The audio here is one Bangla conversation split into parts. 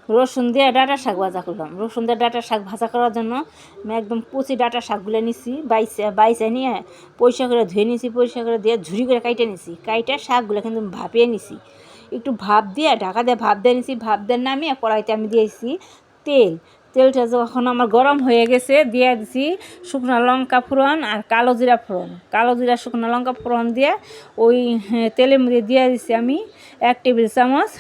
রসুন দিয়ে ডাঁটা শাক ভাজা করলাম। রসুন দিয়ে ডাঁটা শাক ভাজা করার জন্য আমি একদম কচি ডাঁটা শাকগুলো নিছি, বাইসে নিয়ে পরিষ্কার করে ধুয়ে নিছি, পরিষ্কার করে দিয়ে ঝুরি করে কাইটে নিছি। কাইটে শাকগুলো কিন্তু ভাপিয়ে নিছি, একটু ভাপ দিয়ে ঢাকা দিয়ে ভাপ দিয়ে নিছি। ভাপ দিয়ে নামিয়ে কড়াইতে আমি দিয়েছি তেল। তেলটা যখন আমার গরম হয়ে গেছে দিয়ে দিছি শুকনো লঙ্কা ফোড়ন আর কালো জিরা ফোড়ন। কালো জিরা শুকনো লঙ্কা ফোড়ন দিয়ে ওই তেলের মধ্যে দিয়ে দিছি আমি 1 টেবিল চামচ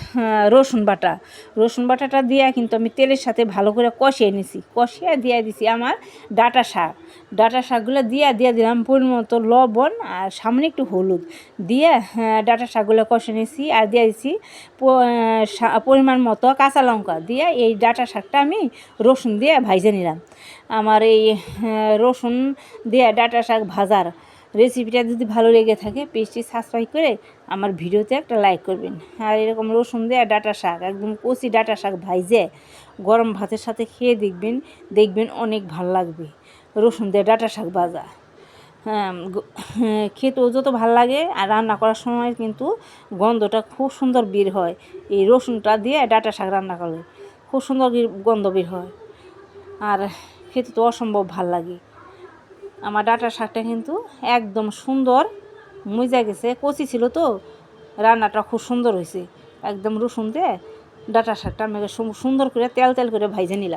রসুন বাটা। রসুন বাটাটা দিয়ে কিন্তু আমি তেলের সাথে ভালো করে কষিয়ে নিছি। কষিয়ে দিয়ে দিছি আমার ডাঁটা শাক। ডাঁটা শাকগুলো দিয়ে দিলাম পরিমাণ মতো লবণ আর সামনে একটু হলুদ দিয়ে ডাঁটা শাকগুলো কষে নিছি। আর দিয়ে দিছি পরিমাণ মতো কাঁচা লঙ্কা দিয়ে এই ডাঁটা শাকটা আমি রসুন দিয়ে ভাইজে নিলাম। আমার এই রসুন দিয়ে ডাঁটা শাক ভাজার রেসিপিটা যদি ভালো লেগে থাকে পেজটি সাবস্ক্রাইব করে আমার ভিডিওতে একটা লাইক করবেন। আর এরকম রসুন দিয়ে ডাঁটা শাক একদম কচি ডাঁটা শাক ভাইজে গরম ভাতের সাথে খেয়ে দেখবেন অনেক ভালো লাগবে। রসুন দিয়ে ডাঁটা শাক ভাজা খেতেও যত ভালো লাগে আর রান্না করার সময় কিন্তু গন্ধটা খুব সুন্দর বের হয়। এই রসুনটা দিয়ে ডাঁটা শাক রান্না করলে খুব সুন্দর গন্ধ বের হয় আর খেতে তো অসম্ভব ভাল লাগে। আমার ডাঁটা শাকটা কিন্তু একদম সুন্দর মজা গেছে, কচি ছিল তো রান্নাটা খুব সুন্দর হয়েছে। একদম রসুন দিয়ে ডাঁটা শাকটা আমি সুন্দর করে তেল করে ভাইজে নিলাম।